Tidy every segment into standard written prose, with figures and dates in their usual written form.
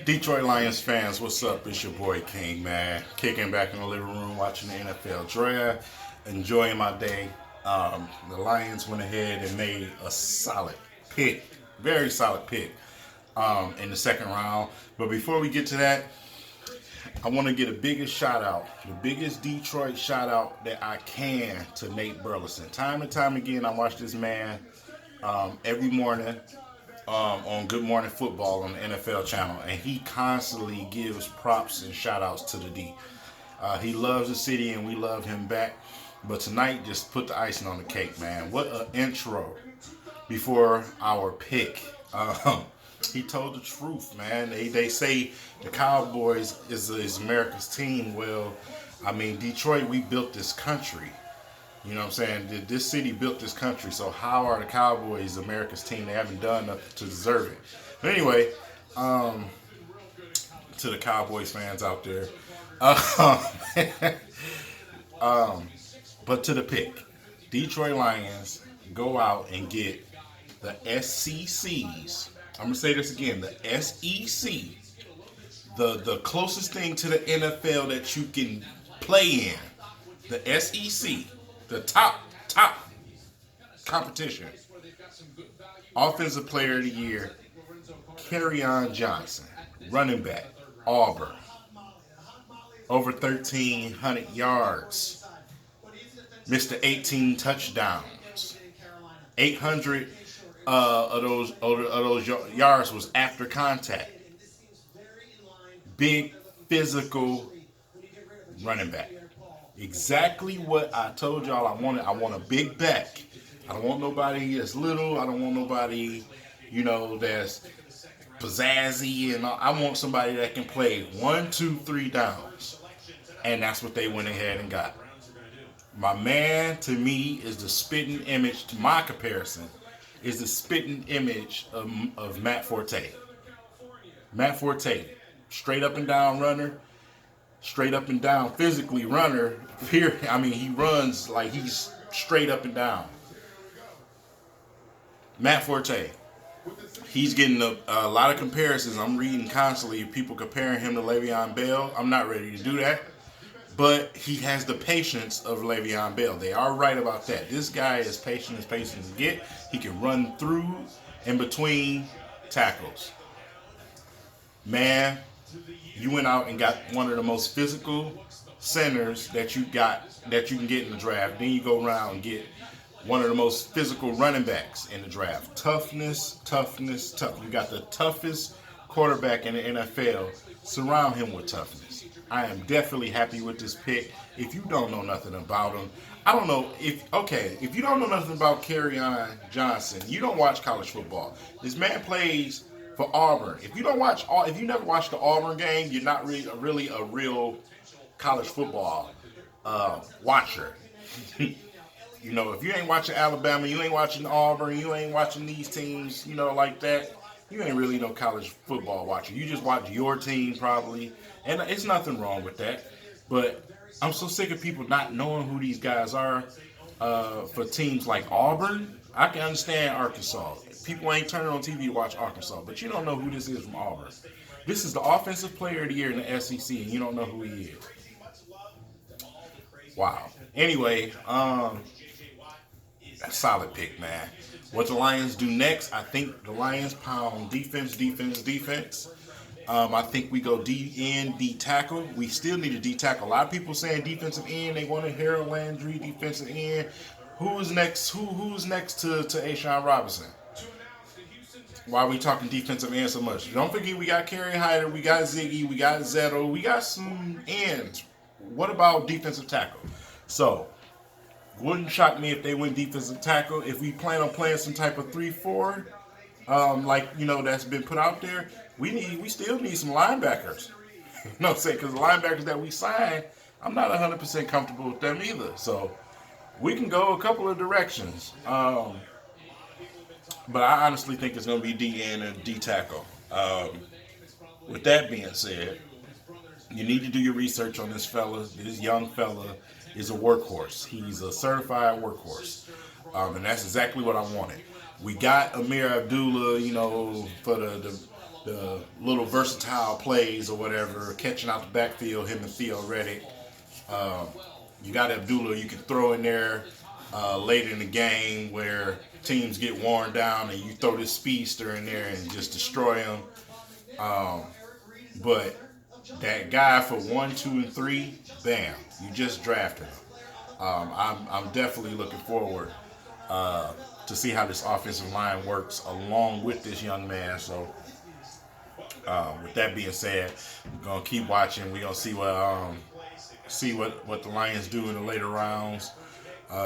Detroit Lions fans, what's up? It's your boy King, man. Kicking back in the living room, watching the NFL draft, enjoying my day. The Lions went ahead and made a solid pick, very solid pick in the second round. But before we get to that, I want to get a biggest shout out, the biggest Detroit shout out that I can to Nate Burleson. Time and time again, I watch this man every morning on Good Morning Football on the NFL channel, and he constantly gives props and shout outs to the D. He loves the city, and we love him back. But tonight, just put the icing on the cake, man. What an intro before our pick. He told the truth, man. They say the Cowboys is America's team. Well, I mean, Detroit, we built this country. You know what I'm saying? This city built this country, so how are the Cowboys America's team? They haven't done nothing to deserve it. But anyway, to the Cowboys fans out there, um, but to the pick, Detroit Lions go out and get the SECs. I'm gonna say this again: the SEC, the closest thing to the NFL that you can play in, the SEC, the top competition. Offensive Player of the Year, Kerryon Johnson, running back, Auburn, over 1,300 yards, Mr. 18 touchdowns, 800 of those yards was after contact. Big physical running back. Exactly what I told y'all I wanted. I want a big back. I don't want nobody that's little. I don't want nobody, that's pizzazzy. And I want somebody that can play 1, 2, 3 downs. And that's what they went ahead and got. My man, to me, is the spitting image, to my comparison, is the spitting image of Matt Forte. Matt Forte, straight up and down runner, straight up and down physically runner. Period. I mean, he runs like he's straight up and down. Matt Forte, he's getting a lot of comparisons. I'm reading constantly people comparing him to Le'Veon Bell. I'm not ready to do that. But he has the patience of Le'Veon Bell. They are right about that. This guy is patient as patience can get. He can run through and between tackles. Man, you went out and got one of the most physical centers that you can get in the draft. Then you go around and get one of the most physical running backs in the draft. Toughness. You got the toughest quarterback in the NFL. Surround him with toughness. I am definitely happy with this pick. If you don't know nothing about him, I don't know if you don't know nothing about Kerryon Johnson, you don't watch college football. This man plays for Auburn. If you never watched the Auburn game, you're not really a real college football watcher. If you ain't watching Alabama, you ain't watching Auburn, you ain't watching these teams, like that, you ain't really no college football watcher. You just watch your team probably, and it's nothing wrong with that. But I'm so sick of people not knowing who these guys are for teams like Auburn. I can understand Arkansas. People ain't turning on TV to watch Arkansas, but you don't know who this is from Auburn. This is the offensive player of the year in the SEC, and you don't know who he is. Wow. Anyway, solid pick, man. What the Lions do next, I think the Lions pound defense. I think we go D end, D tackle. We still need a D tackle. A lot of people saying defensive end. They want a Harold Landry defensive end. Who's next? Who's next to Ashawn Robinson? Why are we talking defensive end so much? Don't forget we got Kerry Hyder, we got Ziggy, we got Zetto, we got some ends. What about defensive tackle? So, wouldn't shock me if they went defensive tackle. If we plan on playing some type of 3-4, that's been put out there, we still need some linebackers. You know what I'm saying? Because the linebackers that we signed, I'm not 100% comfortable with them either. So, we can go a couple of directions. But I honestly think it's going to be D end and D tackle. With that being said, you need to do your research on this fella. This young fella is a workhorse. He's a certified workhorse. And that's exactly what I wanted. We got Amir Abdullah, for the the little versatile plays or whatever, catching out the backfield, him and Theo Reddick. You got Abdullah you can throw in there late in the game where teams get worn down and you throw this speedster in there and just destroy them. But that guy for 1, 2, and 3, bam, you just drafted him. I'm definitely looking forward to see how this offensive line works along with this young man. So with that being said, we're gonna keep watching. We're gonna see what the Lions do in the later rounds.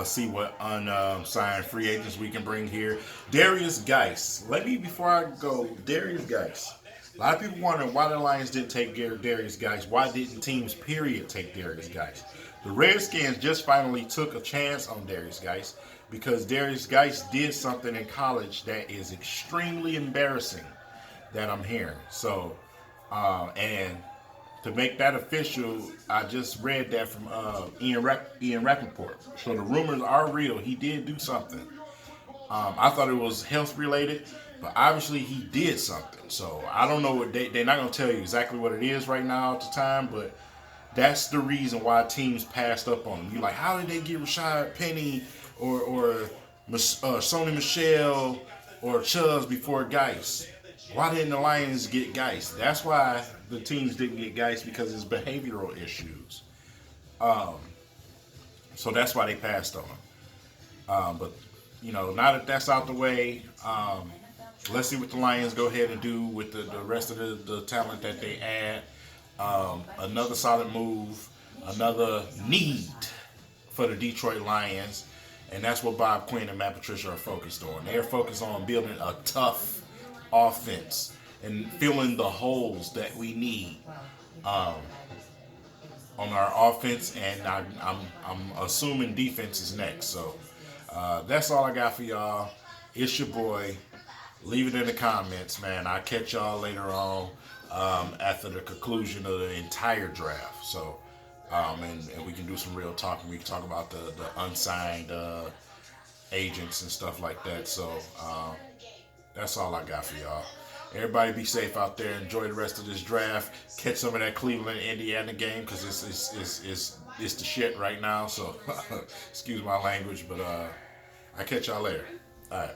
See what unsigned free agents we can bring here. Darius Geis. Before I go, Darius Geis. A lot of people wondering why the Lions didn't take Darius Geis. Why didn't teams, period, take Darius Geis? The Redskins just finally took a chance on Darius Geis because Darius Geis did something in college that is extremely embarrassing that I'm hearing. So, and to make that official, I just read that from Ian Rappaport. So the rumors are real. He did do something. I thought it was health related, but obviously he did something. So I don't know what they're not going to tell you exactly what it is right now at the time, but that's the reason why teams passed up on him. You're like, how did they get Rashad Penny or Sony Michel or Chubbs before Geis? Why didn't the Lions get Geis? That's why the teams didn't get Geis, because of his behavioral issues. So that's why they passed on him. But, now that that's out the way, let's see what the Lions go ahead and do with the rest of the talent that they add. Another solid move, another need for the Detroit Lions. And that's what Bob Quinn and Matt Patricia are focused on. They're focused on building a tough offense and filling the holes that we need on our offense, and I'm assuming defense is next. So that's all I got for y'all. It's your boy. Leave it in the comments, man. I'll catch y'all later on after the conclusion of the entire draft. So and we can do some real talking. We can talk about the unsigned agents and stuff like that. So that's all I got for y'all. Everybody be safe out there. Enjoy the rest of this draft. Catch some of that Cleveland Indiana game because it's the shit right now. So excuse my language, but I catch y'all later. All right.